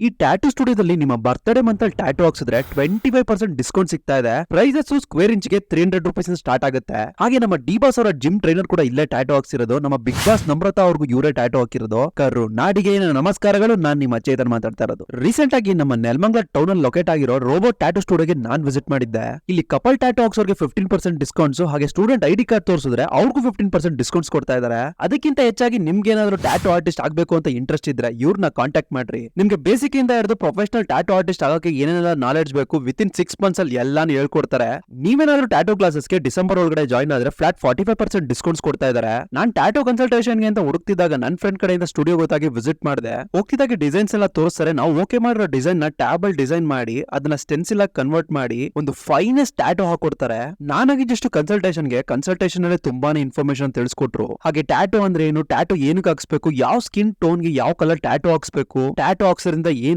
ಈ ಟ್ಯಾಟೂ ಸ್ಟುಡಿಯೋದಲ್ಲಿ ನಿಮ್ಮ ಬರ್ತ್ಡೇ ಮಂತ್ ಅಲ್ಲಿ ಟ್ಯಾಟೂ ಹಾಕ್ಸಿದ್ರೆ 25% ಡಿಸ್ಕೌಂಟ್ ಸಿಗ್ತಾ ಇದೆ. ಪ್ರೈಸಸ್ ಸ್ಕ್ವೇರ್ ಇಂಚ್ ಗೆ 300 ರುಪೀಸ್ ಸ್ಟಾರ್ಟ್ ಆಗುತ್ತೆ. ಹಾಗೆ ನಮ್ಮ ಡಿ ಬಾಸ್ ಅವರ ಜಿಮ್ ಟ್ರೈನರ್ ಕೂಡ ಇಲ್ಲೇ ಟ್ಯಾಟೂ ಹಾಕ್ಸಿರೋದು. ನಮ್ಮ ಬಿಗ್ ಬಾಸ್ ನಮ್ರತಾ ಅವ್ರಿಗೂ ಇವರೇ ಟ್ಯಾಟೂ ಹಾಕಿರೋದು. ನಾಡಿಗೆ ನಮಸ್ಕಾರಗಳು, ನಾನ್ ನಿಮ್ಮ ಚೇತನ್ ಮಾತಾಡ್ತಾ ಇರೋದು. ರೀಸೆಂಟ್ ಆಗಿ ನಮ್ಮ ನೆಲಮಂಗಲ ಟೌನ್ ಅಲ್ಲಿ ಲೊಕೇಟ್ ಆಗಿರೋ ರೋಬೋಟ್ ಟ್ಯಾಟೂ ಸ್ಟುಡಿಯೋಗೆ ನಾನ್ ವಿಸಿಟ್ ಮಾಡಿದ್ದೆ. ಇಲ್ಲಿ ಕಪಲ್ ಟ್ಯಾಟೂ ಹಾಕ್ಸೋರ್ಗೆ 15% ಡಿಸ್ಕೌಂಟ್ಸ್, ಹಾಗೆ ಸ್ಟೂಡೆಂಟ್ ಐಡಿ ಕಾರ್ಡ್ ತೋರಿಸಿದ್ರೆ ಅವ್ರಿಗೂ 15% ಡಿಸ್ಕೌಂಟ್ಸ್ ಕೊಡ್ತಾ ಇದ್ದಾರೆ. ಅದಕ್ಕಿಂತ ಹೆಚ್ಚಾಗಿ ನಿಮ್ಗೆ ಏನಾದ್ರು ಟ್ಯಾಟೂ ಆರ್ಟಿಸ್ಟ್ ಆಗ್ಬೇಕು ಅಂತ ಇಂಟ್ರೆಸ್ಟ್ ಇದ್ರೆ ಇವ್ರನ್ನ ಕಾಂಟ್ಯಾಕ್ಟ್ ಮಾಡ್ರಿ. ನಿಮ್ಗೆ ಬೇಸಿಕ್ ಇಂದ ಹಿಡಿದು ಪ್ರೊಫೆಷನಲ್ ಟ್ಯಾಟೂ ಆರ್ಟಿಸ್ಟ್ ಆಗಕ್ಕೆ ಏನೇನೆಲ್ಲ ನಾಲೆಡ್ಜ್ ಬೇಕು ವಿತಿನ್ 6 ಮಂತ್ಸ್ ಅಲ್ಲಿ ಎಲ್ಲಾನು ಹೇಳ್ಕೊಡ್ತಾರೆ. ನೀವೇನಾದ್ರೂ ಟ್ಯಾಟೂ ಕ್ಲಾಸಸ್ಗೆ ಡಿಸೆಂಬರ್ ಒಳಗಡೆ ಜಾಯ್ನ್ ಆದ್ರೆ ಫ್ಲಾಟ್ 45% ಡಿಸ್ಕೌಂಟ್ಸ್ ಕೊಡ್ತಾ ಇದ್ದಾರೆ. ನಾನ್ ಟ್ಯಾಟೂ ಕನ್ಸಲ್ಟೇಷನ್ಗೆ ಅಂತ ಹುಡುಕ್ತಿದ್ದಾಗ ನನ್ನ ಫ್ರೆಂಡ್ ಕಡೆಯಿಂದ ಸ್ಟುಡಿಯೋ ಗೊತ್ತಾಗಿ ವಿಸಿಟ್ ಮಾಡಿದೆ. ಹೋಗ್ತಿದ್ದಾಗೆ ಡಿಸೈನ್ಸ್ ಎಲ್ಲ ತೋರಿಸ್ತಾರೆ. ನಾವು ಓಕೆ ಮಾಡಿರೋ ಡಿಸೈನ್ ನ ಟ್ಯಾಬಲ್ ಡಿಸೈನ್ ಮಾಡಿ ಅದನ್ನ ಸ್ಟೆನ್ಸಿಲ್ ಆಗಿ ಕನ್ವರ್ಟ್ ಮಾಡಿ ಒಂದು ಫೈನೆಸ್ಟ್ ಟ್ಯಾಟೂ ಹಾಕೊಡ್ತಾರೆ. ನಾನಾಗಿ ಜಸ್ಟ್ ಕನ್ಸಲ್ಟೇಷನ್ ಅಲ್ಲಿ ತುಂಬಾನೇ ಇನ್ಫಾರ್ಮೇಶನ್ ತಿಳಿಸ್ಕೊಟ್ರು. ಹಾಗೆ ಟ್ಯಾಟೂ ಅಂದ್ರೆ ಏನು, ಟ್ಯಾಟೂ ಏನಕ್ಕೆ ಹಾಕ್ಸ್ಬೇಕು, ಯಾವ ಸ್ಕಿನ್ ಟೋನ್ ಗೆ ಯಾವ ಕಲರ್ ಟ್ಯಾಟೂ ಹಾಕ್ಸ್ಬೇಕು, ಟ್ಯಾಟೂ ಹಾಕ್ಸೋದ್ರಿಂದ